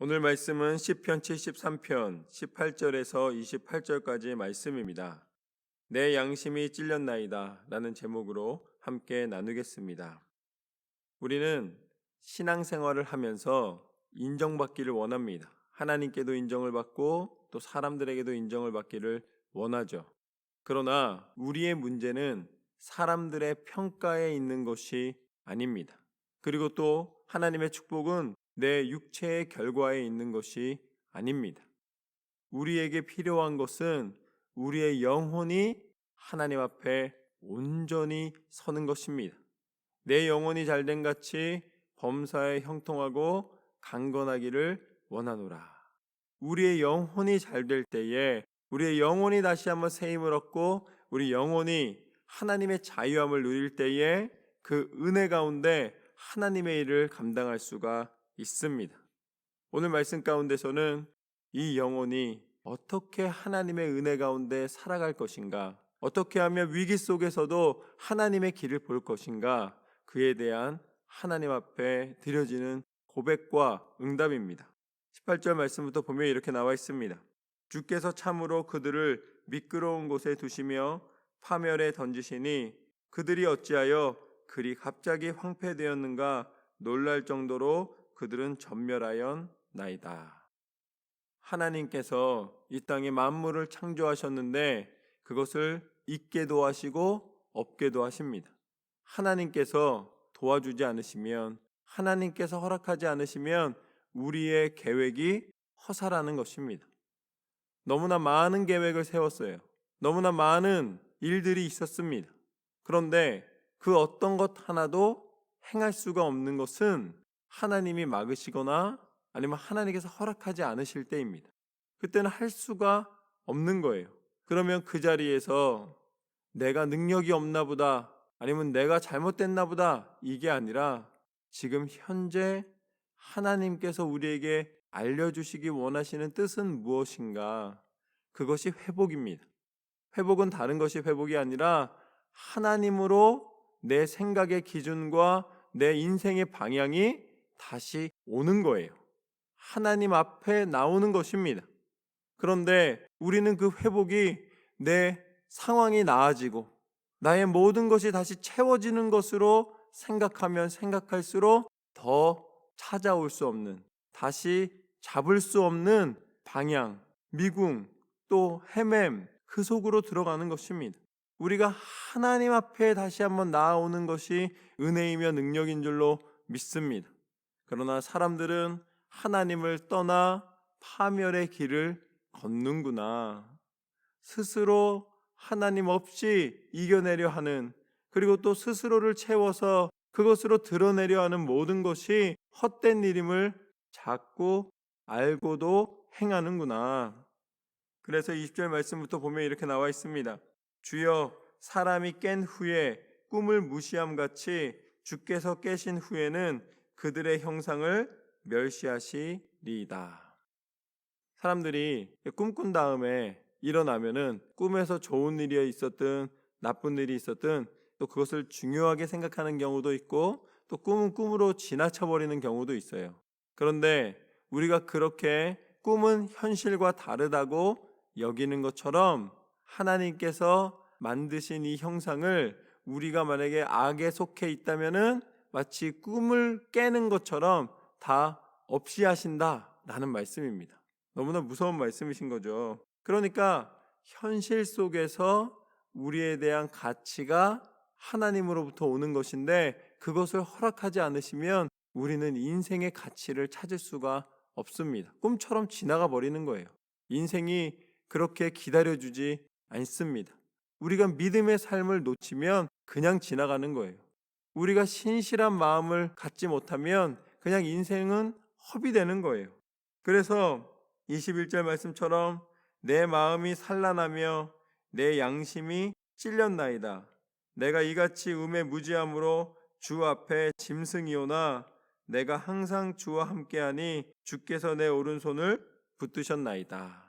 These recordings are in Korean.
오늘 말씀은 시편 73편 18절에서 28절까지의 말씀입니다. 내 양심이 찔렸나이다 라는 제목으로 함께 나누겠습니다. 우리는 신앙생활을 하면서 인정받기를 원합니다. 하나님께도 인정을 받고 또 사람들에게도 인정을 받기를 원하죠. 그러나 우리의 문제는 사람들의 평가에 있는 것이 아닙니다. 그리고 또 하나님의 축복은 내 육체의 결과에 있는 것이 아닙니다. 우리에게 필요한 것은 우리의 영혼이 하나님 앞에 온전히 서는 것입니다. 내 영혼이 잘된 같이 범사에 형통하고 강건하기를 원하노라. 우리의 영혼이 잘될 때에 우리의 영혼이 다시 한번 새 힘을 얻고 우리 영혼이 하나님의 자유함을 누릴 때에 그 은혜 가운데 하나님의 일을 감당할 수가 있습니다. 오늘 말씀 가운데서는 이 영혼이 어떻게 하나님의 은혜 가운데 살아갈 것인가, 어떻게 하면 위기 속에서도 하나님의 길을 볼 것인가, 그에 대한 하나님 앞에 드려지는 고백과 응답입니다. 18절 말씀부터 보면 이렇게 나와 있습니다. 주께서 참으로 그들을 미끄러운 곳에 두시며 파멸에 던지시니 그들이 어찌하여 그리 갑자기 황폐되었는가 놀랄 정도로 그들은 전멸하였나이다. 하나님께서 이 땅에 만물을 창조하셨는데 그것을 있게도 하시고 없게도 하십니다. 하나님께서 도와주지 않으시면, 하나님께서 허락하지 않으시면 우리의 계획이 허사라는 것입니다. 너무나 많은 계획을 세웠어요. 너무나 많은 일들이 있었습니다. 그런데 그 어떤 것 하나도 행할 수가 없는 것은 하나님이 막으시거나 아니면 하나님께서 허락하지 않으실 때입니다. 그때는 할 수가 없는 거예요. 그러면 그 자리에서 내가 능력이 없나 보다, 아니면 내가 잘못됐나 보다, 이게 아니라 지금 현재 하나님께서 우리에게 알려주시기 원하시는 뜻은 무엇인가? 그것이 회복입니다. 회복은 다른 것이 회복이 아니라 하나님으로 내 생각의 기준과 내 인생의 방향이 다시 오는 거예요. 하나님 앞에 나오는 것입니다. 그런데 우리는 그 회복이 내 상황이 나아지고 나의 모든 것이 다시 채워지는 것으로 생각하면 생각할수록 더 찾아올 수 없는, 다시 잡을 수 없는 방향, 미궁, 또 헤맴, 그 속으로 들어가는 것입니다. 우리가 하나님 앞에 다시 한번 나아오는 것이 은혜이며 능력인 줄로 믿습니다. 그러나 사람들은 하나님을 떠나 파멸의 길을 걷는구나. 스스로 하나님 없이 이겨내려 하는, 그리고 또 스스로를 채워서 그것으로 드러내려 하는 모든 것이 헛된 일임을 자꾸 알고도 행하는구나. 그래서 20절 말씀부터 보면 이렇게 나와 있습니다. 주여, 사람이 깬 후에 꿈을 무시함같이 주께서 깨신 후에는 그들의 형상을 멸시하시리이다. 사람들이 꿈꾼 다음에 일어나면은 꿈에서 좋은 일이 있었든 나쁜 일이 있었든 또 그것을 중요하게 생각하는 경우도 있고 또 꿈은 꿈으로 지나쳐버리는 경우도 있어요. 그런데 우리가 그렇게 꿈은 현실과 다르다고 여기는 것처럼 하나님께서 만드신 이 형상을 우리가 만약에 악에 속해 있다면은 마치 꿈을 깨는 것처럼 다 없이 하신다라는 말씀입니다. 너무나 무서운 말씀이신 거죠. 그러니까 현실 속에서 우리에 대한 가치가 하나님으로부터 오는 것인데 그것을 허락하지 않으시면 우리는 인생의 가치를 찾을 수가 없습니다. 꿈처럼 지나가 버리는 거예요. 인생이 그렇게 기다려주지 않습니다. 우리가 믿음의 삶을 놓치면 그냥 지나가는 거예요. 우리가 신실한 마음을 갖지 못하면 그냥 인생은 허비되는 거예요. 그래서 21절 말씀처럼 내 마음이 산란하며 내 양심이 찔렸나이다. 내가 이같이 음에 무지함으로 주 앞에 짐승이오나 내가 항상 주와 함께하니 주께서 내 오른손을 붙드셨나이다.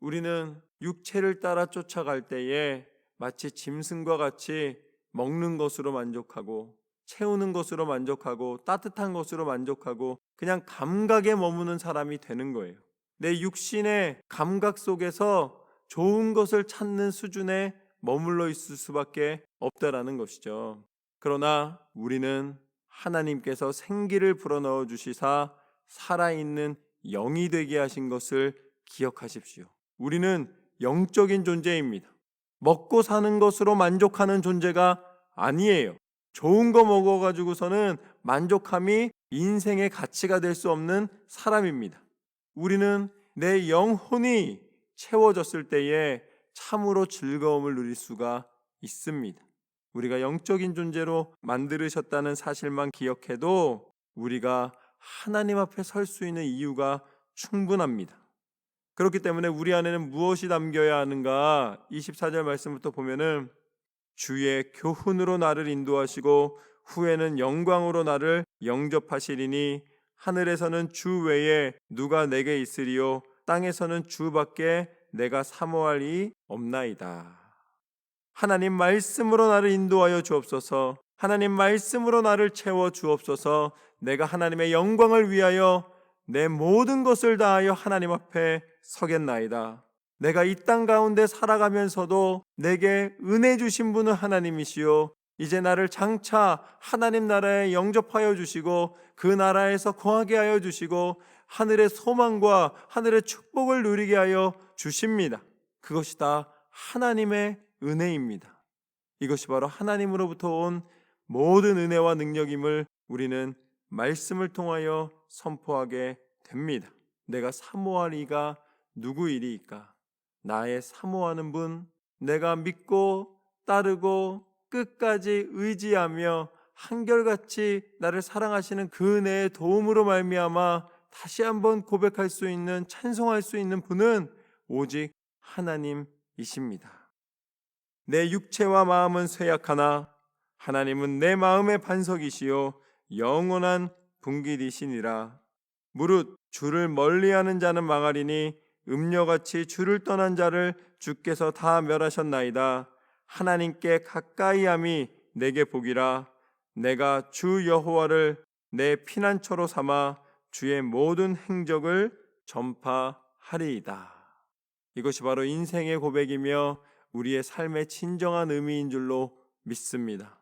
우리는 육체를 따라 쫓아갈 때에 마치 짐승과 같이 먹는 것으로 만족하고 채우는 것으로 만족하고 따뜻한 것으로 만족하고 그냥 감각에 머무는 사람이 되는 거예요. 내 육신의 감각 속에서 좋은 것을 찾는 수준에 머물러 있을 수밖에 없다라는 것이죠. 그러나 우리는 하나님께서 생기를 불어넣어 주시사 살아있는 영이 되게 하신 것을 기억하십시오. 우리는 영적인 존재입니다. 먹고 사는 것으로 만족하는 존재가 아니에요. 좋은 거 먹어가지고서는 만족함이 인생의 가치가 될 수 없는 사람입니다. 우리는 내 영혼이 채워졌을 때에 참으로 즐거움을 누릴 수가 있습니다. 우리가 영적인 존재로 만들으셨다는 사실만 기억해도 우리가 하나님 앞에 설 수 있는 이유가 충분합니다. 그렇기 때문에 우리 안에는 무엇이 담겨야 하는가? 24절 말씀부터 보면은 주의 교훈으로 나를 인도하시고 후에는 영광으로 나를 영접하시리니 하늘에서는 주 외에 누가 내게 있으리요 땅에서는 주밖에 내가 사모할 이 없나이다. 하나님 말씀으로 나를 인도하여 주옵소서. 하나님 말씀으로 나를 채워 주옵소서. 내가 하나님의 영광을 위하여 내 모든 것을 다하여 하나님 앞에 서겠나이다. 내가 이 땅 가운데 살아가면서도 내게 은혜 주신 분은 하나님이시요 이제 나를 장차 하나님 나라에 영접하여 주시고 그 나라에서 거하게 하여 주시고 하늘의 소망과 하늘의 축복을 누리게 하여 주십니다. 그것이 다 하나님의 은혜입니다. 이것이 바로 하나님으로부터 온 모든 은혜와 능력임을 우리는 말씀을 통하여 선포하게 됩니다. 내가 사모할 이가 누구이리이까? 나의 사모하는 분, 내가 믿고 따르고 끝까지 의지하며 한결같이 나를 사랑하시는 그 은혜의 도움으로 말미암아 다시 한번 고백할 수 있는, 찬송할 수 있는 분은 오직 하나님이십니다. 내 육체와 마음은 쇠약하나 하나님은 내 마음의 반석이시요 영원한 분깃이시니라. 무릇 주를 멀리하는 자는 망하리니 음녀같이 주를 떠난 자를 주께서 다 멸하셨나이다. 하나님께 가까이함이 내게 복이라. 내가 주 여호와를 내 피난처로 삼아 주의 모든 행적을 전파하리이다. 이것이 바로 인생의 고백이며 우리의 삶의 진정한 의미인 줄로 믿습니다.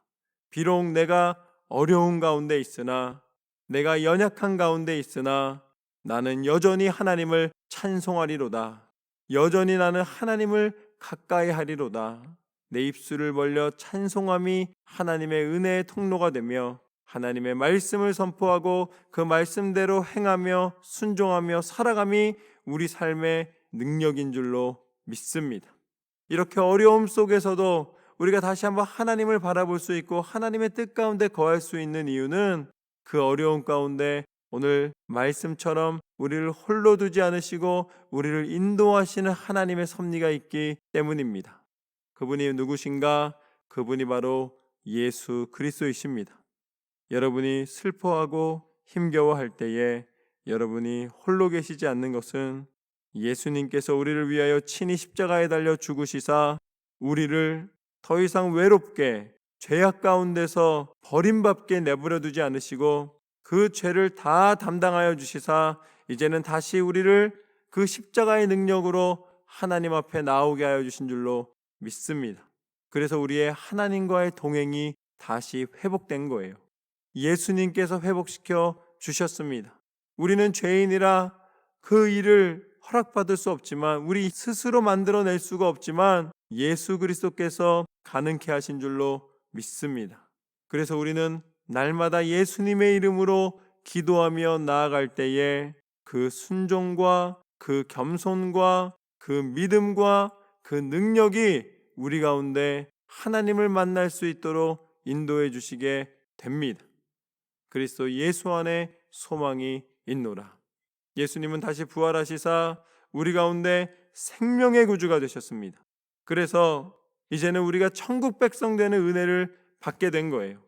비록 내가 어려운 가운데 있으나, 내가 연약한 가운데 있으나 나는 여전히 하나님을 찬송하리로다. 여전히 나는 하나님을 가까이 하리로다. 내 입술을 벌려 찬송함이 하나님의 은혜의 통로가 되며 하나님의 말씀을 선포하고 그 말씀대로 행하며 순종하며 살아감이 우리 삶의 능력인 줄로 믿습니다. 이렇게 어려움 속에서도 우리가 다시 한번 하나님을 바라볼 수 있고 하나님의 뜻 가운데 거할 수 있는 이유는 그 어려움 가운데 오늘 말씀처럼 우리를 홀로 두지 않으시고 우리를 인도하시는 하나님의 섭리가 있기 때문입니다. 그분이 누구신가? 그분이 바로 예수 그리스도이십니다. 여러분이 슬퍼하고 힘겨워할 때에 여러분이 홀로 계시지 않는 것은 예수님께서 우리를 위하여 친히 십자가에 달려 죽으시사 우리를 더 이상 외롭게 죄악 가운데서 버림받게 내버려 두지 않으시고 그 죄를 다 담당하여 주시사 이제는 다시 우리를 그 십자가의 능력으로 하나님 앞에 나오게 하여 주신 줄로 믿습니다. 그래서 우리의 하나님과의 동행이 다시 회복된 거예요. 예수님께서 회복시켜 주셨습니다. 우리는 죄인이라 그 일을 허락받을 수 없지만, 우리 스스로 만들어낼 수가 없지만 예수 그리스도께서 가능케 하신 줄로 믿습니다. 그래서 우리는 날마다 예수님의 이름으로 기도하며 나아갈 때에 그 순종과 그 겸손과 그 믿음과 그 능력이 우리 가운데 하나님을 만날 수 있도록 인도해 주시게 됩니다. 그리스도 예수 안에 소망이 있노라. 예수님은 다시 부활하시사 우리 가운데 생명의 구주가 되셨습니다. 그래서 이제는 우리가 천국 백성 되는 은혜를 받게 된 거예요.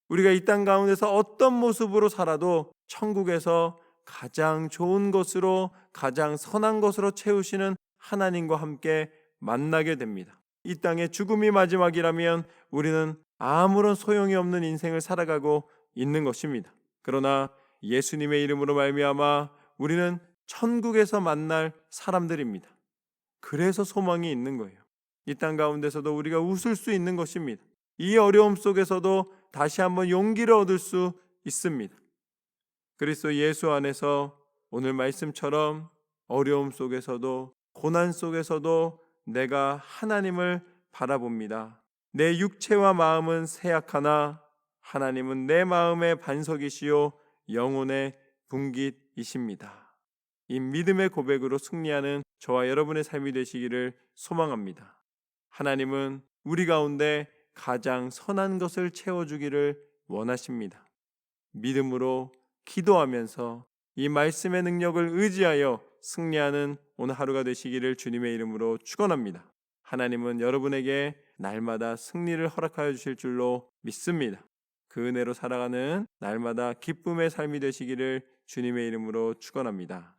우리가 이 땅 가운데서 어떤 모습으로 살아도 천국에서 가장 좋은 것으로, 가장 선한 것으로 채우시는 하나님과 함께 만나게 됩니다. 이 땅의 죽음이 마지막이라면 우리는 아무런 소용이 없는 인생을 살아가고 있는 것입니다. 그러나 예수님의 이름으로 말미암아 우리는 천국에서 만날 사람들입니다. 그래서 소망이 있는 거예요. 이 땅 가운데서도 우리가 웃을 수 있는 것입니다. 이 어려움 속에서도 다시 한번 용기를 얻을 수 있습니다. 그리스도 예수 안에서 오늘 말씀처럼 어려움 속에서도 고난 속에서도 내가 하나님을 바라봅니다. 내 육체와 마음은 쇠약하나 하나님은 내 마음의 반석이시요 영혼의 분깃이십니다. 이 믿음의 고백으로 승리하는 저와 여러분의 삶이 되시기를 소망합니다. 하나님은 우리 가운데 가장 선한 것을 채워주기를 원하십니다. 믿음으로 기도하면서 이 말씀의 능력을 의지하여 승리하는 오늘 하루가 되시기를 주님의 이름으로 축원합니다. 하나님은 여러분에게 날마다 승리를 허락하여 주실 줄로 믿습니다. 그 은혜로 살아가는 날마다 기쁨의 삶이 되시기를 주님의 이름으로 축원합니다.